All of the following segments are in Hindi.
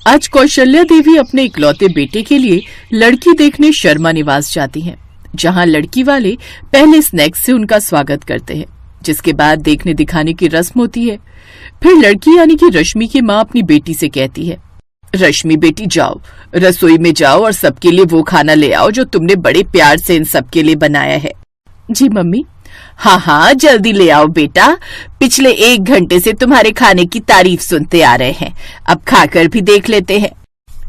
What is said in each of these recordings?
आज कौशल्या देवी अपने इकलौते बेटे के लिए लड़की देखने शर्मा निवास जाती हैं, जहां लड़की वाले पहले स्नैक्स से उनका स्वागत करते हैं, जिसके बाद देखने दिखाने की रस्म होती है। फिर लड़की यानी कि रश्मि की माँ अपनी बेटी से कहती है, रश्मि बेटी जाओ, रसोई में जाओ और सबके लिए वो खाना ले आओ जो तुमने बड़े प्यार से इन सबके लिए बनाया है। जी मम्मी। हाँ हाँ जल्दी ले आओ बेटा, पिछले 1 घंटे से तुम्हारे खाने की तारीफ सुनते आ रहे हैं, अब खाकर भी देख लेते हैं।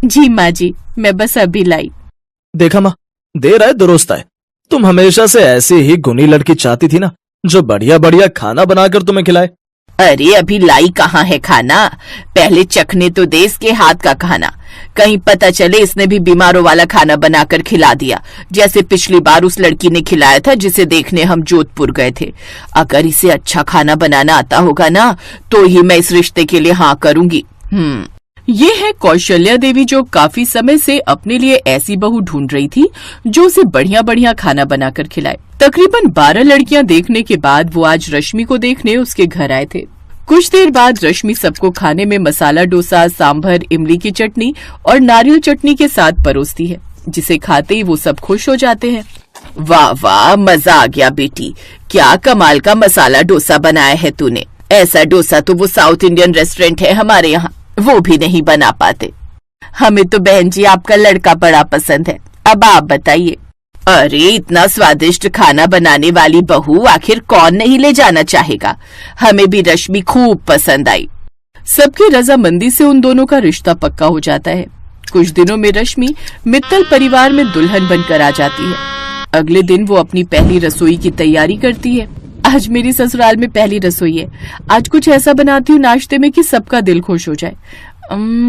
जी माँ जी, मैं बस अभी लाई। देखा माँ, देर आए दुरुस्त आए। तुम हमेशा से ऐसी ही गुनी लड़की चाहती थी ना, जो बढ़िया बढ़िया खाना बनाकर तुम्हें खिलाए। अरे अभी लाई कहाँ है खाना, पहले चखने तो दे इसके हाथ का खाना, कहीं पता चले इसने भी बीमारों वाला खाना बनाकर खिला दिया, जैसे पिछली बार उस लड़की ने खिलाया था जिसे देखने हम जोधपुर गए थे। अगर इसे अच्छा खाना बनाना आता होगा ना, तो ही मैं इस रिश्ते के लिए हाँ करूंगी। ये है कौशल्या देवी, जो काफी समय से अपने लिए ऐसी बहू ढूंढ रही थी जो उसे बढ़िया बढ़िया खाना बनाकर खिलाए। तकरीबन 12 लड़कियां देखने के बाद वो आज रश्मि को देखने उसके घर आए थे। कुछ देर बाद रश्मि सबको खाने में मसाला डोसा, सांभर, इमली की चटनी और नारियल चटनी के साथ परोसती है, जिसे खाते ही वो सब खुश हो जाते हैं। वाह वाह, मजा आ गया बेटी, क्या कमाल का मसाला डोसा बनाया है तूने। ऐसा डोसा तो वो साउथ इंडियन रेस्टोरेंट है हमारे यहाँ, वो भी नहीं बना पाते। हमें तो बहन जी आपका लड़का बड़ा पसंद है, अब आप बताइए। अरे इतना स्वादिष्ट खाना बनाने वाली बहू आखिर कौन नहीं ले जाना चाहेगा, हमें भी रश्मि खूब पसंद आई। सबकी रजामंदी से उन दोनों का रिश्ता पक्का हो जाता है। कुछ दिनों में रश्मि मित्तल परिवार में दुल्हन बनकर आ जाती है। अगले दिन वो अपनी पहली रसोई की तैयारी करती है। आज मेरी ससुराल में पहली रसोई है, आज कुछ ऐसा बनाती हूँ नाश्ते में कि सबका दिल खुश हो जाए।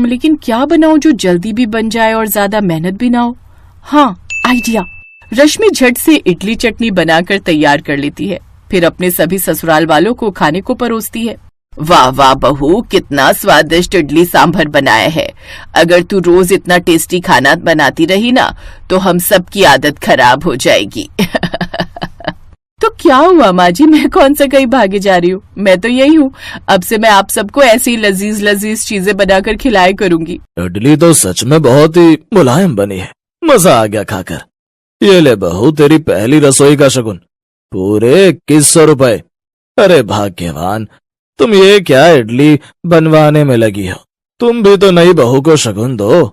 लेकिन क्या बनाऊं जो जल्दी भी बन जाए और ज्यादा मेहनत भी ना हो। हाँ, आइडिया। रश्मि झट से इडली चटनी बनाकर तैयार कर लेती है, फिर अपने सभी ससुराल वालों को खाने को परोसती है। वाह वाह बहू, कितना स्वादिष्ट इडली सांभर बनाया है। अगर तू रोज इतना टेस्टी खाना बनाती रही ना, तो हम सबकी आदत खराब हो जाएगी। तो क्या हुआ माँ जी, मैं कौन सा कहीं भागे जा रही हूँ, मैं तो यही हूँ। अब से मैं आप सबको ऐसी लजीज लजीज चीजें बनाकर खिलाया करूंगी। इडली तो सच में बहुत ही मुलायम बनी है, मजा आ गया खाकर। ये ले बहू तेरी पहली रसोई का शगुन, पूरे 2100 रुपए। अरे भाग्यवान, तुम ये क्या इडली बनवाने में लगी हो, तुम भी तो नई बहू को शगुन दो।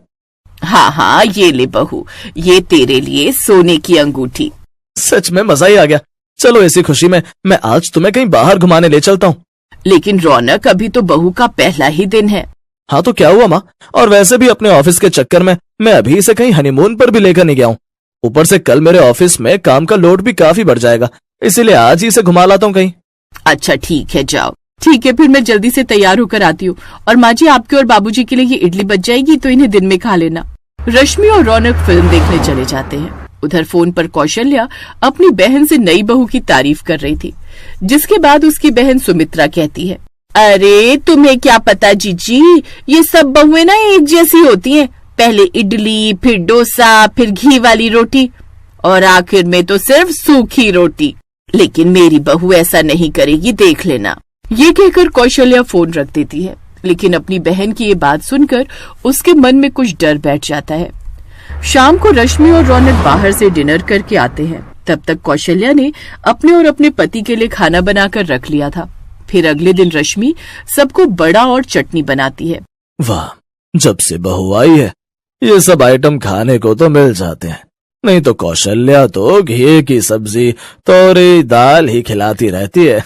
हाँ हाँ ये ले बहू, ये तेरे लिए सोने की अंगूठी। सच में मजा ही आ गया। चलो इसी खुशी में मैं आज तुम्हें कहीं बाहर घुमाने ले चलता हूँ। लेकिन रौनक, अभी तो बहू का पहला ही दिन है। हाँ तो क्या हुआ माँ, और वैसे भी अपने ऑफिस के चक्कर में मैं अभी इसे कहीं हनीमून पर भी लेकर नहीं गया हूँ। ऊपर से कल मेरे ऑफिस में काम का लोड भी काफी बढ़ जाएगा, इसीलिए आज ही इसे घुमा लाता हूँ कहीं। अच्छा ठीक है, जाओ। ठीक है, फिर मैं जल्दी से तैयार होकर आती हूँ। और माँ जी, आपके और बाबूजी के लिए ये इडली बच जाएगी, तो इन्हें दिन में खा लेना। रश्मि और रौनक फिल्म देखने चले जाते हैं। उधर फोन पर कौशल्या अपनी बहन से नई बहू की तारीफ कर रही थी, जिसके बाद उसकी बहन सुमित्रा कहती है, अरे तुम्हें क्या पता जीजी, ये सब बहुएं ना एक जैसी होती हैं। पहले इडली, फिर डोसा, फिर घी वाली रोटी और आखिर में तो सिर्फ सूखी रोटी। लेकिन मेरी बहू ऐसा नहीं करेगी, देख लेना। ये कहकर कौशल्या फोन रख देती है, लेकिन अपनी बहन की ये बात सुनकर उसके मन में कुछ डर बैठ जाता है। शाम को रश्मि और रौनक बाहर से डिनर करके आते हैं। तब तक कौशल्या ने अपने और अपने पति के लिए खाना बनाकर रख लिया था। फिर अगले दिन रश्मि सबको बड़ा और चटनी बनाती है। वाह, जब से बहू आई है ये सब आइटम खाने को तो मिल जाते हैं, नहीं तो कौशल्या तो घी की सब्जी, तोरी, दाल ही खिलाती रहती है।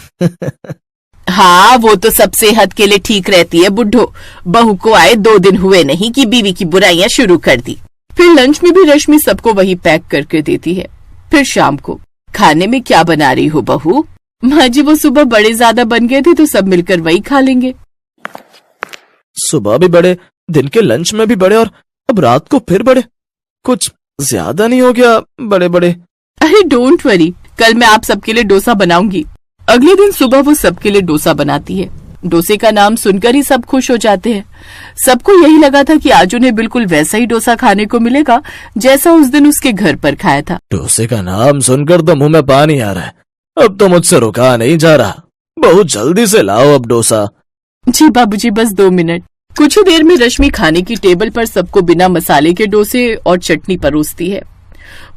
हाँ, वो तो सब सेहत के लिए ठीक रहती है बुड्ढो। बहू को आए 2 दिन हुए नहीं कि बीवी की बुराइयां शुरू कर दी। फिर लंच में भी रश्मि सबको वही पैक करके देती है। फिर शाम को खाने में क्या बना रही हो बहू? माँ जी, वो सुबह बड़े ज्यादा बन गए थे, तो सब मिलकर वही खा लेंगे। सुबह भी बड़े, दिन के लंच में भी बड़े, और अब रात को फिर बड़े। कुछ ज्यादा नहीं हो गया बड़े बड़े? अरे डोंट वरी, कल मैं आप सबके लिए डोसा बनाऊंगी। अगले दिन सुबह वो सबके लिए डोसा बनाती है। डोसे का नाम सुनकर ही सब खुश हो जाते हैं। सबको यही लगा था कि आज उन्हें बिल्कुल वैसा ही डोसा खाने को मिलेगा जैसा उस दिन उसके घर पर खाया था। डोसे का नाम सुनकर तो मुंह में पानी आ रहा है, अब तो मुझसे रुका नहीं जा रहा। बहुत जल्दी से लाओ अब डोसा। जी बाबूजी, बस 2 मिनट। कुछ ही देर में रश्मि खाने की टेबल पर सबको बिना मसाले के डोसे और चटनी परोसती है।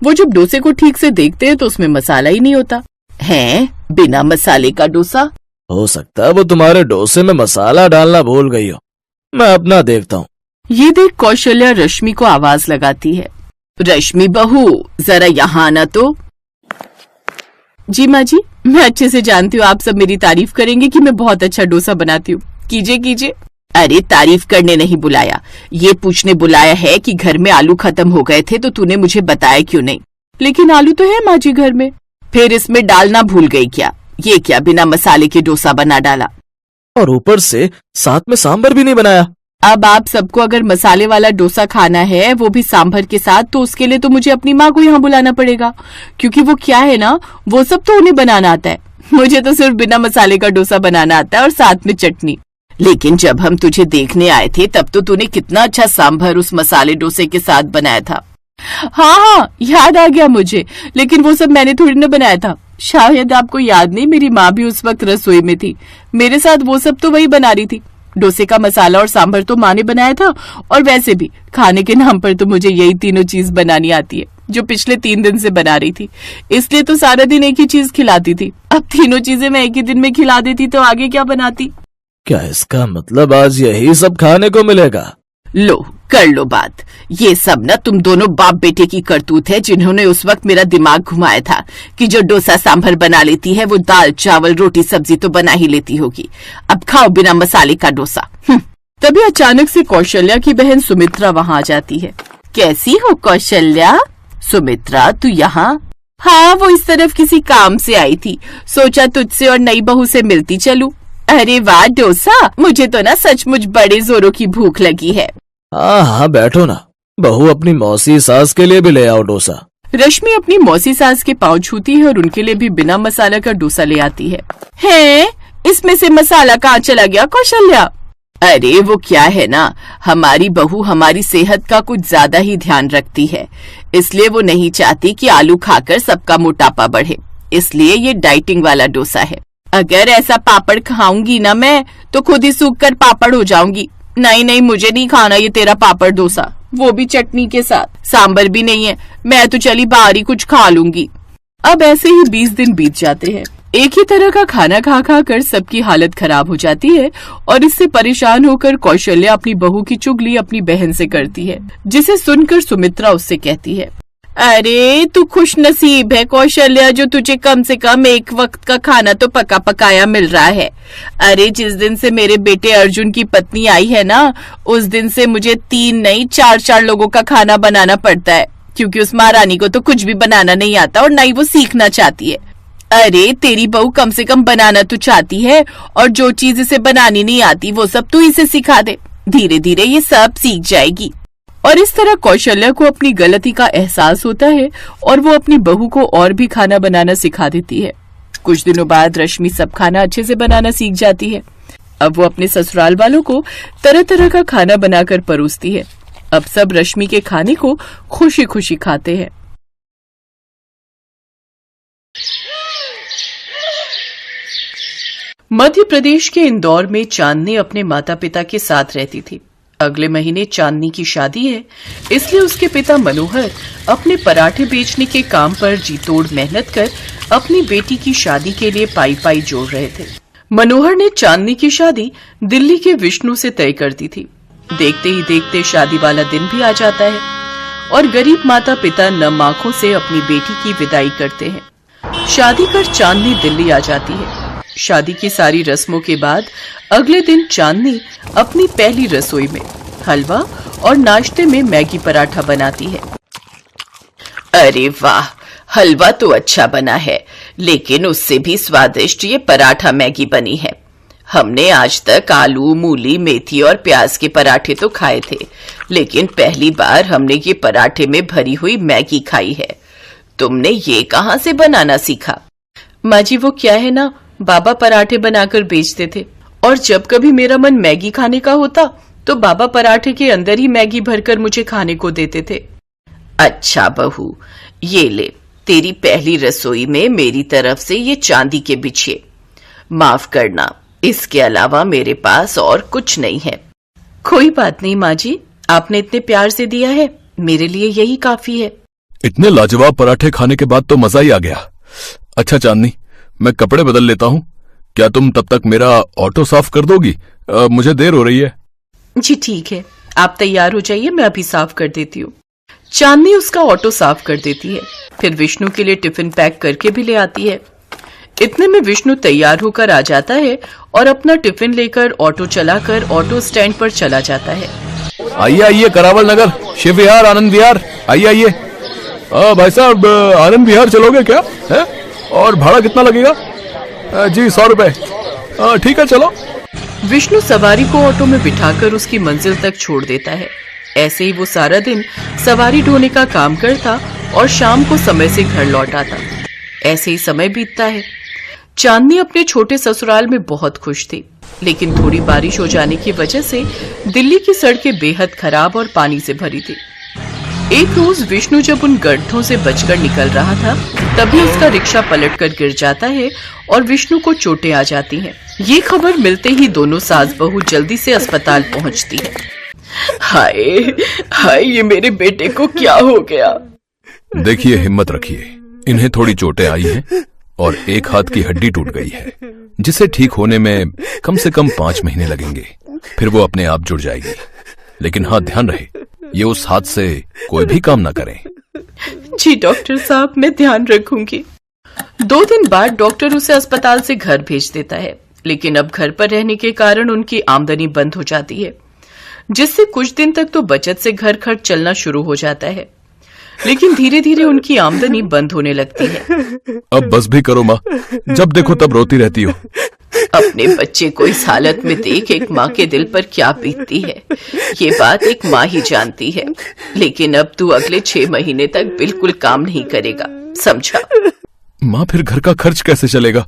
वो जब डोसे को ठीक से देखते हैं तो उसमें मसाला ही नहीं होता है। बिना मसाले का डोसा? हो सकता है वो तुम्हारे डोसे में मसाला डालना भूल गई हो, मैं अपना देखता हूँ। ये देख कौशल्या रश्मि को आवाज लगाती है। रश्मि बहू, जरा यहाँ आना तो। जी माँ जी, मैं अच्छे से जानती हूँ आप सब मेरी तारीफ करेंगे कि मैं बहुत अच्छा डोसा बनाती हूँ। कीजिए कीजिए। अरे तारीफ करने नहीं बुलाया, ये पूछने बुलाया है कि घर में आलू खत्म हो गए थे तो तूने मुझे बताया क्यों नहीं। लेकिन आलू तो है माँ जी घर में। फिर इसमें डालना भूल गई क्या? ये क्या बिना मसाले के डोसा बना डाला? और ऊपर से साथ में सांभर भी नहीं बनाया। अब आप सबको अगर मसाले वाला डोसा खाना है, वो भी सांभर के साथ, तो उसके लिए तो मुझे अपनी माँ को यहाँ बुलाना पड़ेगा, क्योंकि वो क्या है ना, वो सब तो उन्हें बनाना आता है। मुझे तो सिर्फ बिना मसाले का डोसा बनाना आता है और साथ में चटनी। लेकिन जब हम तुझे देखने आए थे तब तो तूने कितना अच्छा सांभर उस मसाले डोसे के साथ बनाया था। हाँ, याद आ गया मुझे, लेकिन वो सब मैंने थोड़ी ना बनाया था। शायद आपको याद नहीं, मेरी माँ भी उस वक्त रसोई में थी, मेरे साथ वो सब तो वही बना रही थी। डोसे का मसाला और सांभर तो माँ ने बनाया था, और वैसे भी खाने के नाम पर तो मुझे यही तीनों चीज बनानी आती है, जो पिछले 3 दिन से बना रही थी। इसलिए तो सारा दिन एक ही चीज खिलाती थी। अब तीनों चीजें मैं एक ही दिन में खिला देती तो आगे क्या बनाती। क्या इसका मतलब आज यही सब खाने को मिलेगा? लो कर लो बात। ये सब ना तुम दोनों बाप बेटे की करतूत है, जिन्होंने उस वक्त मेरा दिमाग घुमाया था कि जो डोसा सांभर बना लेती है वो दाल चावल रोटी सब्जी तो बना ही लेती होगी। अब खाओ बिना मसाले का डोसा। तभी अचानक से कौशल्या की बहन सुमित्रा वहाँ आ जाती है। कैसी हो कौशल्या? सुमित्रा तू यहाँ? हाँ, वो इस तरफ किसी काम से आई थी, सोचा तुझसे और नई बहू से मिलती चलूं। अरे वाह डोसा, मुझे तो ना सचमुच बड़े जोरों की भूख लगी है। हाँ हाँ बैठो ना, बहू अपनी मौसी सास के लिए भी ले आओ डोसा। रश्मि अपनी मौसी सास के पाँव छूती है और उनके लिए भी बिना मसाला का डोसा ले आती है। इसमें से मसाला कहाँ चला गया कौशल्या? अरे वो क्या है ना, हमारी बहू हमारी सेहत का कुछ ज्यादा ही ध्यान रखती है, इसलिए वो नहीं चाहती कि आलू खाकर सबका मोटापा बढ़े, इसलिए ये डाइटिंग वाला डोसा है। अगर ऐसा पापड़ खाऊंगी ना मैं तो खुद ही सूख कर पापड़ हो जाऊंगी। नहीं नहीं, मुझे नहीं खाना ये तेरा पापड़ डोसा, वो भी चटनी के साथ, सांबर भी नहीं है। मैं तो चली बाहर ही कुछ खा लूंगी। अब ऐसे ही 20 दिन बीत जाते हैं। एक ही तरह का खाना खा खा कर सबकी हालत खराब हो जाती है और इससे परेशान होकर कौशल्या अपनी बहू की चुगली अपनी बहन से करती है, जिसे सुनकर सुमित्रा उससे कहती है, अरे तू खुश नसीब है कौशल्या, जो तुझे कम से कम एक वक्त का खाना तो पका पकाया मिल रहा है। अरे जिस दिन से मेरे बेटे अर्जुन की पत्नी आई है ना, उस दिन से मुझे 3 नहीं 4 लोगों का खाना बनाना पड़ता है, क्योंकि उस महारानी को तो कुछ भी बनाना नहीं आता और न ही वो सीखना चाहती है। अरे तेरी बहू कम से कम बनाना तो चाहती है, और जो चीज इसे बनानी नहीं आती वो सब तू इसे सिखा दे, धीरे धीरे ये सब सीख जाएगी। और इस तरह कौशल्या को अपनी गलती का एहसास होता है और वो अपनी बहू को और भी खाना बनाना सिखा देती है। कुछ दिनों बाद रश्मि सब खाना अच्छे से बनाना सीख जाती है। अब वो अपने ससुराल वालों को तरह तरह का खाना बनाकर परोसती है। अब सब रश्मि के खाने को खुशी खुशी खाते हैं। मध्य प्रदेश के इंदौर में चांदनी अपने माता पिता के साथ रहती थी। अगले महीने चांदनी की शादी है, इसलिए उसके पिता मनोहर अपने पराठे बेचने के काम पर जी तोड़ मेहनत कर अपनी बेटी की शादी के लिए पाई पाई जोड़ रहे थे। मनोहर ने चांदनी की शादी दिल्ली के विष्णु से तय कर दी थी। देखते ही देखते शादी वाला दिन भी आ जाता है और गरीब माता पिता नम आंखों से अपनी बेटी की विदाई करते हैं। शादी कर चांदनी दिल्ली आ जाती है। शादी की सारी रस्मों के बाद अगले दिन चांदनी अपनी पहली रसोई में हलवा और नाश्ते में मैगी पराठा बनाती है। अरे वाह, हलवा तो अच्छा बना है, लेकिन उससे भी स्वादिष्ट ये पराठा मैगी बनी है। हमने आज तक आलू मूली मेथी और प्याज के पराठे तो खाए थे, लेकिन पहली बार हमने ये पराठे में भरी हुई मैगी खाई है। तुमने ये कहाँ से बनाना सीखा? माँ जी वो क्या है ना, बाबा पराठे बनाकर बेचते थे और जब कभी मेरा मन मैगी खाने का होता तो बाबा पराठे के अंदर ही मैगी भरकर मुझे खाने को देते थे। अच्छा बहू, ये ले तेरी पहली रसोई में मेरी तरफ से ये चांदी के बिछिए। माफ करना, इसके अलावा मेरे पास और कुछ नहीं है। कोई बात नहीं माँ जी, आपने इतने प्यार से दिया है, मेरे लिए यही काफी है। इतने लाजवाब पराठे खाने के बाद तो मजा ही आ गया। अच्छा चांदनी, मैं कपड़े बदल लेता हूँ, क्या तुम तब तक मेरा ऑटो साफ कर दोगी? मुझे देर हो रही है। जी ठीक है, आप तैयार हो जाइए, मैं अभी साफ कर देती हूँ। चांदनी उसका ऑटो साफ कर देती है, फिर विष्णु के लिए टिफिन पैक करके भी ले आती है। इतने में विष्णु तैयार होकर आ जाता है और अपना टिफिन लेकर ऑटो चलाकर ऑटो स्टैंड पर चला जाता है। आइए आइए, करावल नगर, शिव विहार, आनंद विहार, आइए आइए। भाई साहब, आनंद विहार चलोगे क्या है? और भाड़ा कितना लगेगा? जी 100 रुपए। ठीक है, चलो। विष्णु सवारी को ऑटो में बिठाकर उसकी मंजिल तक छोड़ देता है। ऐसे ही वो सारा दिन सवारी ढोने का काम करता और शाम को समय से घर लौट आता। ऐसे ही समय बीतता है। चांदनी अपने छोटे ससुराल में बहुत खुश थी, लेकिन थोड़ी बारिश हो जाने की वजह से दिल्ली की सड़कें बेहद खराब और पानी से भरी थी। एक रोज विष्णु जब उन गड्ढों से बचकर निकल रहा था, तभी उसका रिक्शा पलटकर गिर जाता है और विष्णु को चोटें आ जाती हैं। ये खबर मिलते ही दोनों सास बहू जल्दी से अस्पताल पहुंचती है। हाय हाय, ये मेरे बेटे को क्या हो गया? देखिए, हिम्मत रखिए, इन्हें थोड़ी चोटें आई हैं और एक हाथ की हड्डी टूट गई है, जिसे ठीक होने में कम से कम 5 महीने लगेंगे। फिर वो अपने आप जुड़ जाएगी। लेकिन हाँ, ध्यान रहे, ये उस हाथ से कोई भी काम ना करें। जी डॉक्टर साहब, मैं ध्यान रखूंगी। 2 दिन बाद डॉक्टर उसे अस्पताल से घर भेज देता है, लेकिन अब घर पर रहने के कारण उनकी आमदनी बंद हो जाती है, जिससे कुछ दिन तक तो बचत से घर खर्च चलना शुरू हो जाता है, लेकिन धीरे धीरे उनकी आमदनी बंद होने लगती है। अब बस भी करो माँ, जब देखो तब रोती रहती हो। अपने बच्चे को इस हालत में देख एक माँ के दिल पर क्या बीतती है, ये बात एक माँ ही जानती है। लेकिन अब तू अगले 6 महीने तक बिल्कुल काम नहीं करेगा, समझा? माँ, फिर घर का खर्च कैसे चलेगा?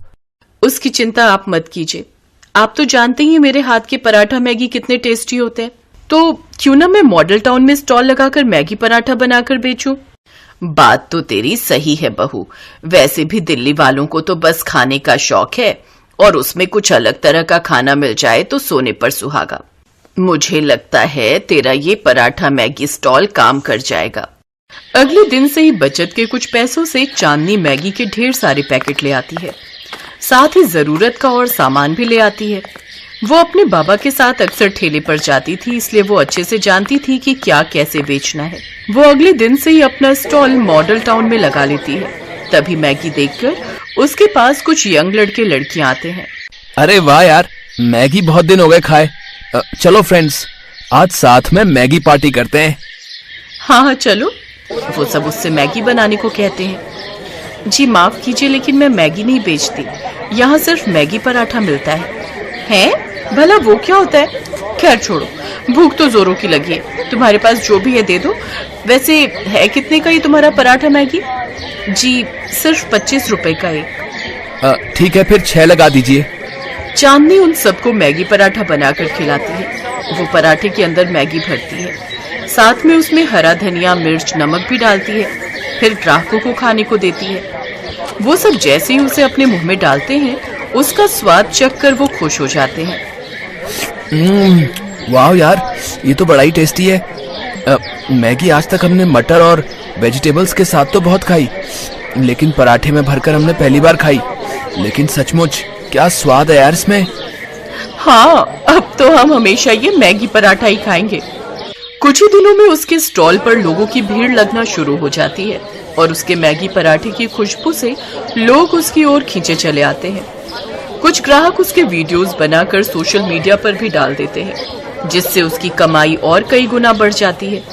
उसकी चिंता आप मत कीजिए। आप तो जानते ही मेरे हाथ के पराठा मैगी कितने टेस्टी होते हैं, तो क्यों ना मैं मॉडल टाउन में स्टॉल लगाकर मैगी पराठा बनाकर बेचूं? बात तो तेरी सही है बहू, वैसे भी दिल्ली वालों को तो बस खाने का शौक है, और उसमें कुछ अलग तरह का खाना मिल जाए तो सोने पर सुहागा। मुझे लगता है तेरा ये पराठा मैगी स्टॉल काम कर जाएगा। अगले दिन से ही बचत के कुछ पैसों से चांदनी मैगी के ढेर सारे पैकेट ले आती है, साथ ही जरूरत का और सामान भी ले आती है। वो अपने बाबा के साथ अक्सर ठेले पर जाती थी, इसलिए वो अच्छे से जानती थी कि क्या कैसे बेचना है। वो अगले दिन से ही अपना स्टॉल मॉडल टाउन में लगा लेती है। तभी मैगी देखकर उसके पास कुछ यंग लड़के लड़कियां आते हैं। अरे वाह यार, मैगी बहुत दिन हो गए खाए। चलो फ्रेंड्स, आज साथ में मैगी पार्टी करते हैं। हाँ चलो। वो सब उससे मैगी बनाने को कहते हैं। जी माफ कीजिए, लेकिन मैं मैगी नहीं बेचती, यहाँ सिर्फ मैगी पराठा मिलता है? भला वो क्या होता है? खैर छोड़ो, भूख तो जोरों की लगी है, तुम्हारे पास जो भी है दे दो। वैसे है कितने का ये तुम्हारा पराठा मैगी? जी सिर्फ 25 रुपए का एक। ठीक है, फिर 6 लगा दीजिए। चांदनी उन सबको मैगी पराठा बनाकर खिलाती है। वो पराठे के अंदर मैगी भरती है, साथ में उसमें हरा धनिया, मिर्च, नमक भी डालती है, फिर ग्राहकों को खाने को देती है। वो सब जैसे ही उसे अपने मुंह में डालते हैं, उसका स्वाद चख कर वो खुश हो जाते हैं। वाह यार, ये तो बड़ा ही टेस्टी है। मैगी आज तक हमने मटर और वेजिटेबल्स के साथ तो बहुत खाई, लेकिन पराठे में भरकर हमने पहली बार खाई। लेकिन सचमुच क्या स्वाद है यार इसमें। हाँ, अब तो हम हमेशा ये मैगी पराठा ही खाएंगे। कुछ ही दिनों में उसके स्टॉल पर लोगों की भीड़ लगना शुरू हो जाती है और उसके मैगी पराठे की खुशबू से लोग उसकी ओर खींचे चले आते हैं। कुछ ग्राहक उसके वीडियोस बनाकर सोशल मीडिया पर भी डाल देते हैं, जिससे उसकी कमाई और कई गुना बढ़ जाती है।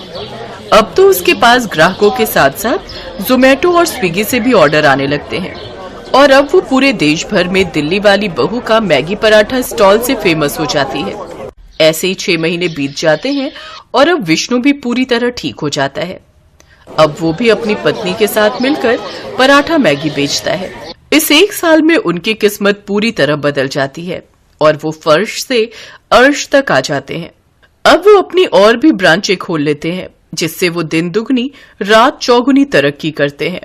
अब तो उसके पास ग्राहकों के साथ साथ जोमेटो और स्विगी से भी ऑर्डर आने लगते हैं, और अब वो पूरे देश भर में दिल्ली वाली बहू का मैगी पराठा स्टॉल से फेमस हो जाती है। ऐसे ही 6 महीने बीत जाते हैं और अब विष्णु भी पूरी तरह ठीक हो जाता है। अब वो भी अपनी पत्नी के साथ मिलकर पराठा मैगी बेचता है। इस 1 साल में उनकी किस्मत पूरी तरह बदल जाती है और वो फर्श से अर्श तक आ जाते हैं। अब वो अपनी और भी ब्रांचें खोल लेते हैं, जिससे वो दिन दुगनी रात चौगुनी तरक्की करते हैं।